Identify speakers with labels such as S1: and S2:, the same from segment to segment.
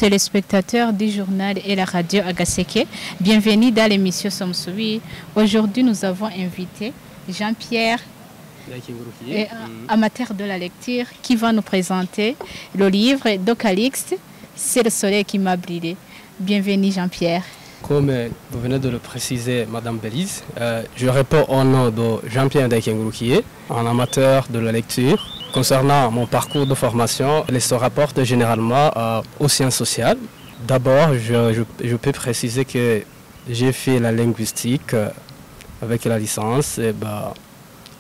S1: téléspectateurs du journal et la radio Agaseke. Bienvenue dans l'émission Somsoui. Aujourd'hui, nous avons invité Jean-Pierre, amateur de la lecture, qui va nous présenter le livre de Calixte, C'est le soleil qui m'a brûlé. Bienvenue Jean-Pierre.
S2: Comme vous venez de le préciser, Madame Belize, je réponds au nom de Jean-Pierre Daïkengurukié, un amateur de la lecture. Concernant mon parcours de formation, il se rapporte généralement aux sciences sociales. D'abord, je peux préciser que j'ai fait la linguistique avec la licence,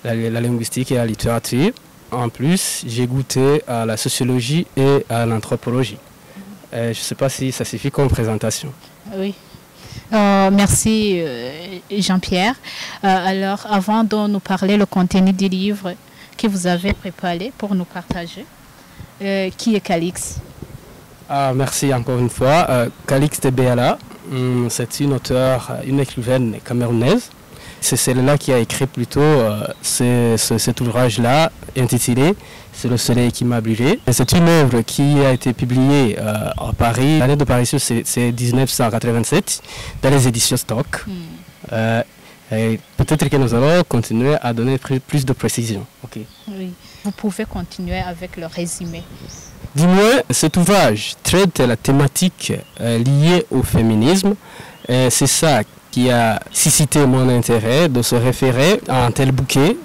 S2: la linguistique et la littérature. En plus, j'ai goûté à la sociologie et à l'anthropologie. Je ne sais pas si ça suffit comme présentation.
S1: Oui. Merci Jean-Pierre. Alors, avant de nous parler le contenu du livre que vous avez préparé pour nous partager, qui est Calixte?
S2: Merci encore une fois. Calixte Béala, c'est une auteure, une écrivaine camerounaise. C'est celle-là qui a écrit plutôt cet ouvrage-là intitulé « C'est le soleil qui m'a brûlé ». C'est une œuvre qui a été publiée à Paris. L'année de parution, c'est 1987, dans les éditions Stock. Peut-être que nous allons continuer à donner plus de précision. Okay.
S1: Oui. Vous pouvez continuer avec le résumé.
S2: Dis-moi, cet ouvrage traite la thématique liée au féminisme. C'est ça qui a suscité mon intérêt de se référer à un tel bouquet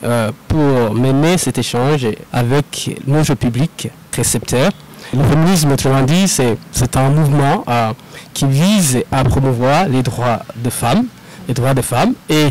S2: pour mener cet échange avec notre public récepteur. Le féminisme, autrement dit, c'est un mouvement qui vise à promouvoir les droits des femmes, et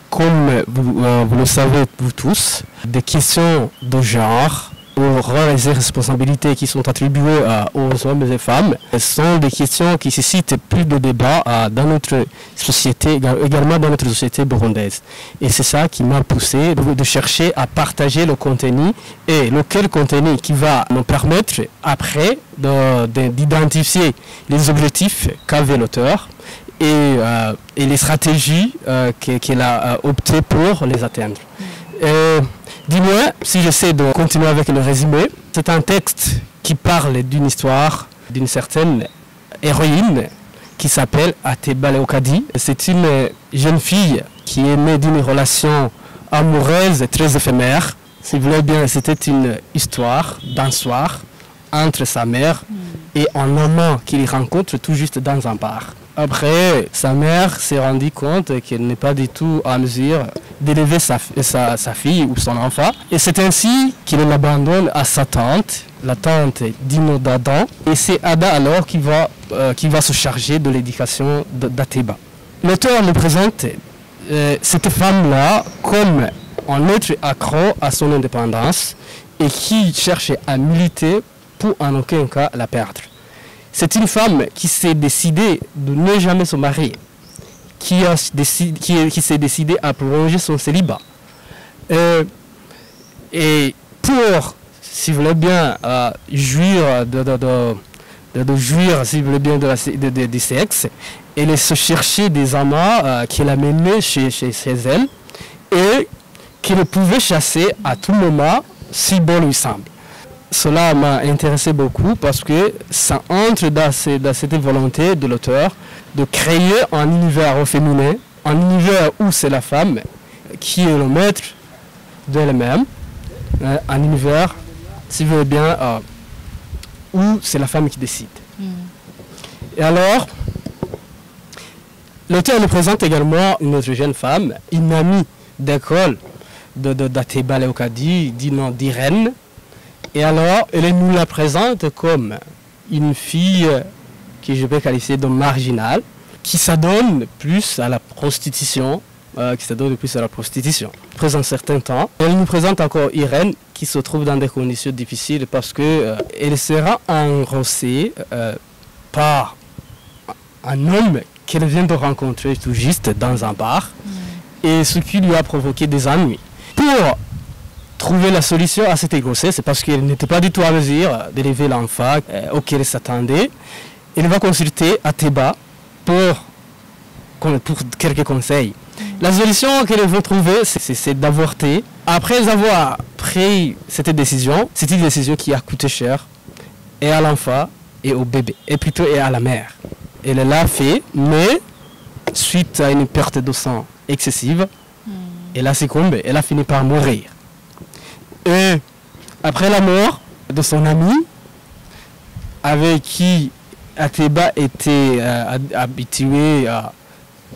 S2: comme vous le savez vous tous, des questions de genre, aux rôles et responsabilités qui sont attribuées aux hommes et aux femmes sont des questions qui suscitent plus de débats dans notre société, également dans notre société burundaise. Et c'est ça qui m'a poussé de chercher à partager le contenu, et lequel contenu qui va nous permettre après d'identifier les objectifs qu'avait l'auteur et les stratégies qu'elle a opté pour les atteindre. Dis-moi, si j'essaie de continuer avec le résumé, c'est un texte qui parle d'une histoire d'une certaine héroïne qui s'appelle Ateba Leokadi. C'est une jeune fille qui est née d'une relation amoureuse très éphémère. Si vous voulez bien, c'était une histoire d'un soir entre sa mère et un amant qu'il rencontre tout juste dans un bar. Après, sa mère s'est rendue compte qu'elle n'est pas du tout à mesure d'élever sa fille ou son enfant. Et c'est ainsi qu'il l'abandonne à sa tante, la tante Dino d'Adam. Et c'est Ada alors qui va se charger de l'éducation d'Ateba. L'auteur nous présente cette femme-là comme un être accro à son indépendance et qui cherche à militer pour en aucun cas la perdre. C'est une femme qui s'est décidée de ne jamais se marier, qui s'est décidée à prolonger son célibat. Et pour, si vous voulez bien, jouir si vous voulez bien, du sexe, elle se cherchait des amants qu'elle a menés chez elle et qu'elle pouvait chasser à tout moment si bon lui semble. Cela m'a intéressé beaucoup parce que ça entre dans cette volonté de l'auteur de créer un univers féminin, un univers où c'est la femme qui est le maître d'elle-même, un univers, si vous voulez bien, où c'est la femme qui décide. Et alors, l'auteur nous présente également une autre jeune femme, une amie d'école d'Ateba Leokadi, du nom d'Irène. Et alors, elle nous la présente comme une fille que je peux qualifier de marginale, qui s'adonne plus à la prostitution, Après un certain temps, elle nous présente encore Irène, qui se trouve dans des conditions difficiles parce qu'elle sera engrossée par un homme qu'elle vient de rencontrer tout juste dans un bar, et ce qui lui a provoqué des ennuis. Pour trouver la solution à cette grossesse, c'est parce qu'elle n'était pas du tout à mesure d'élever l'enfant auquel elle s'attendait. Elle va consulter Ateba pour quelques conseils. La solution qu'elle va trouver, c'est d'avorter. Après avoir pris cette décision, c'est une décision qui a coûté cher et à l'enfant et au bébé, et plutôt et à la mère. Elle l'a fait, mais suite à une perte de sang excessive, elle a succombé, elle a fini par mourir. Et après la mort de son ami, avec qui Ateba était habitué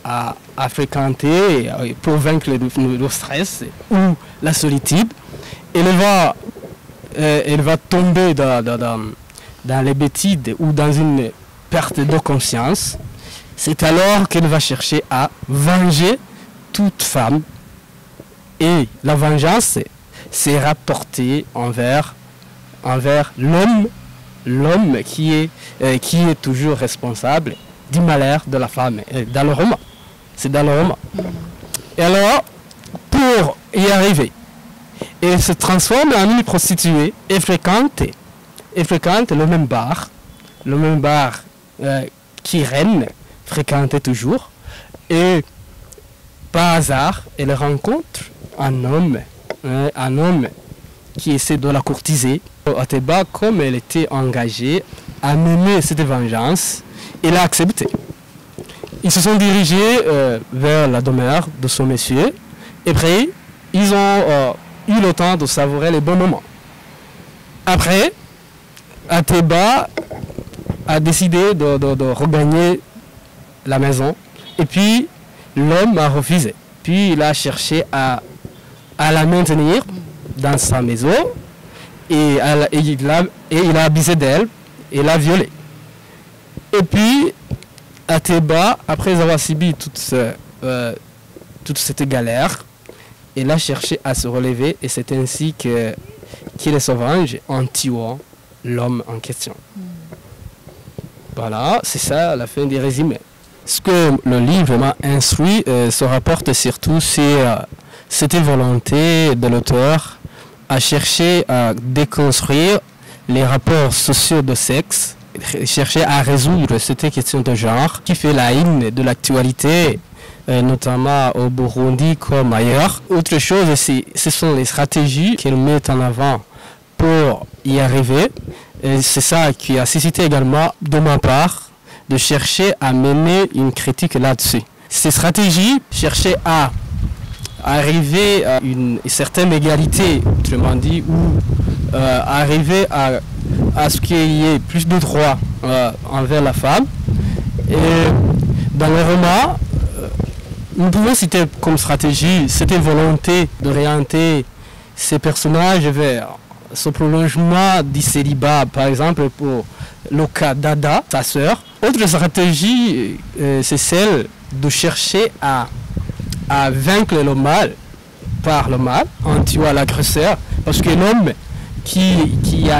S2: à fréquenter pour vaincre le stress ou la solitude, elle va tomber dans les bêtises ou dans une perte de conscience. C'est alors qu'elle va chercher à venger toute femme. Et la vengeance sera portée envers l'homme qui est toujours responsable du malheur de la femme. Dans le roman. C'est dans le roman. Et alors, pour y arriver, elle se transforme en une prostituée et fréquente le même bar qu'Irène fréquentait toujours. Et par hasard, elle rencontre un homme qui essaie de la courtiser. Ateba, comme elle était engagée à mener cette vengeance, elle a accepté. Ils se sont dirigés vers la demeure de son monsieur et après, ils ont eu le temps de savourer les bons moments. Après, Ateba a décidé de regagner la maison et puis l'homme a refusé. Puis il a cherché à la maintenir dans sa maison et il a abusé d'elle et l'a violée. Et puis Ateba, après avoir subi toute cette galère, il a cherché à se relever et c'est ainsi qu'il se venge en tuant l'homme en question. Voilà, c'est ça la fin du résumé. Ce que le livre m'a instruit se rapporte surtout sur cette volonté de l'auteur à chercher à déconstruire les rapports sociaux de sexe, chercher à résoudre cette question de genre qui fait la une de l'actualité, notamment au Burundi comme ailleurs. Autre chose, ce sont les stratégies qu'elle met en avant pour y arriver. Et c'est ça qui a suscité également de ma part de chercher à mener une critique là-dessus. Ces stratégies cherchaient à arriver à une certaine égalité, autrement dit, ou arriver à ce qu'il y ait plus de droits envers la femme. Et dans le roman, nous pouvons citer comme stratégie cette volonté d'orienter ces personnages vers ce prolongement du célibat, par exemple pour le cas d'Ada, sa sœur. Autre stratégie, c'est celle de chercher à vaincre le mal par le mal en tuant l'agresseur, parce que l'homme qui a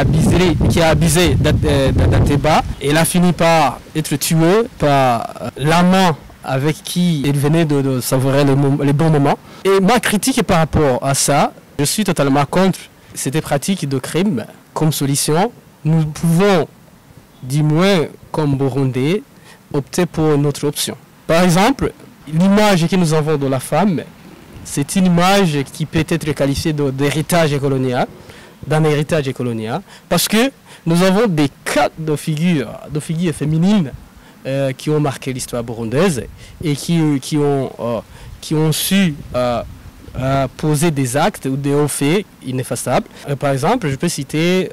S2: abusé d'Ateba, il a fini par être tué par l'amant avec qui il venait de savourer les bons moments. Et ma critique par rapport à ça, je suis totalement contre cette pratique de crime comme solution. Nous pouvons, du moins comme Burundais, opter pour une autre option. Par exemple, l'image que nous avons de la femme, c'est une image qui peut être qualifiée d'héritage colonial, d'un héritage colonial, parce que nous avons des cas de figures féminines qui ont marqué l'histoire burundaise et qui ont su poser des actes ou des hauts faits ineffaçables. Par exemple, je peux citer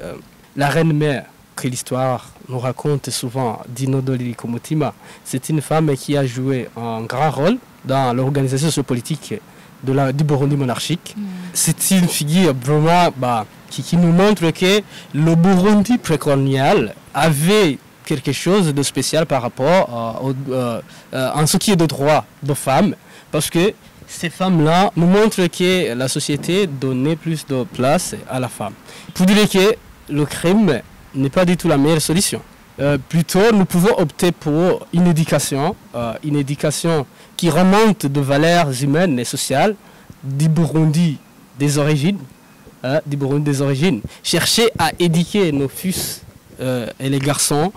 S2: la reine-mère que l'histoire nous raconte souvent, Dinodoli Komutima. C'est une femme qui a joué un grand rôle dans l'organisation sociopolitique du Burundi monarchique. C'est une figure vraiment qui nous montre que le Burundi précolonial avait quelque chose de spécial par rapport en ce qui est de droits de femmes, parce que ces femmes-là nous montrent que la société donnait plus de place à la femme. Pour dire que le crime n'est pas du tout la meilleure solution. Plutôt, nous pouvons opter pour une éducation qui remonte de valeurs humaines et sociales du Burundi des origines. Chercher à éduquer nos fils et les garçons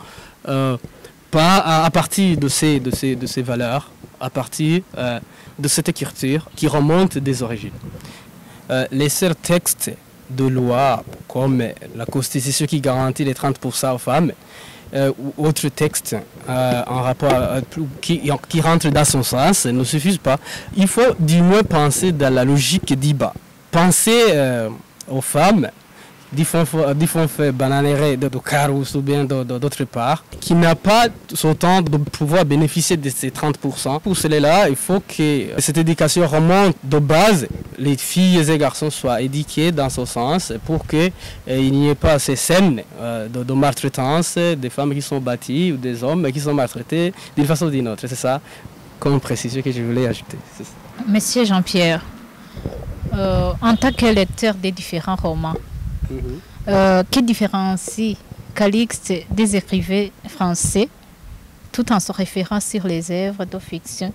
S2: à partir de ces valeurs, à partir de cette culture qui remonte des origines. Les seuls textes de loi comme la Constitution qui garantit les 30% aux femmes ou autres textes en rapport qui rentrent dans son sens ne suffisent pas. Il faut du moins penser dans la logique d'Iba. Penser aux femmes di font bananere de Carus ou bien d'autre part, qui n'a pas autant de pouvoir bénéficier de ces 30%. Pour cela, il faut que cette éducation remonte de base, les filles et garçons soient éduqués dans ce sens pour qu'il n'y ait pas ces scènes de maltraitance des femmes qui sont battues ou des hommes qui sont maltraités d'une façon ou d'une autre. C'est ça comme précision que je voulais ajouter.
S1: Monsieur Jean-Pierre, en tant que lecteur des différents romans, qui différencie Calixte des écrivains français tout en se référant sur les œuvres de fiction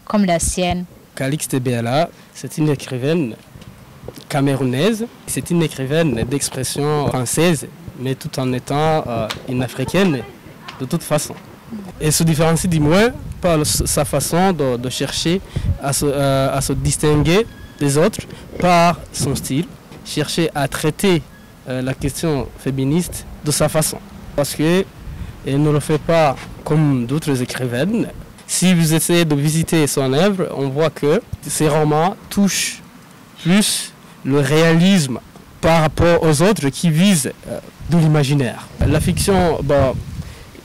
S1: comme la sienne?
S2: Calixte Béala, c'est une écrivaine camerounaise, c'est une écrivaine d'expression française, mais tout en étant une africaine de toute façon. Elle se différencie du moins par sa façon de chercher à se distinguer des autres par son style, chercher à traiter la question féministe de sa façon. Parce qu'elle ne le fait pas comme d'autres écrivaines. Si vous essayez de visiter son œuvre, on voit que ses romans touchent plus le réalisme par rapport aux autres qui visent de l'imaginaire. La fiction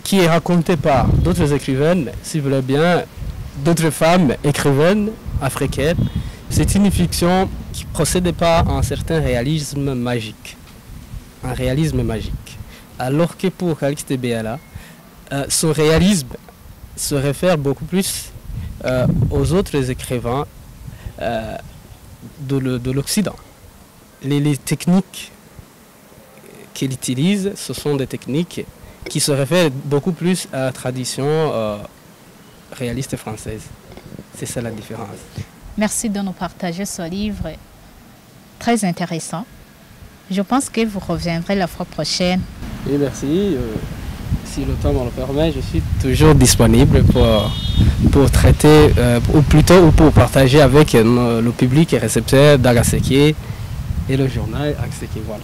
S2: qui est racontée par d'autres écrivaines, si vous voulez bien, d'autres femmes écrivaines africaines, c'est une fiction qui ne procède pas à un certain réalisme magique. Un réalisme magique. Alors que pour Calixte Béala, son réalisme se réfère beaucoup plus aux autres écrivains de l'Occident. Les techniques qu'elle utilise, ce sont des techniques qui se réfèrent beaucoup plus à la tradition réaliste française. C'est ça la différence.
S1: Merci de nous partager ce livre très intéressant. Je pense que vous reviendrez la fois prochaine.
S2: Oui, merci. Si le temps me le permet, je suis toujours disponible pour traiter, ou plutôt pour partager avec le public et récepteur d'Agaseki et le journal Agaseki. Voilà.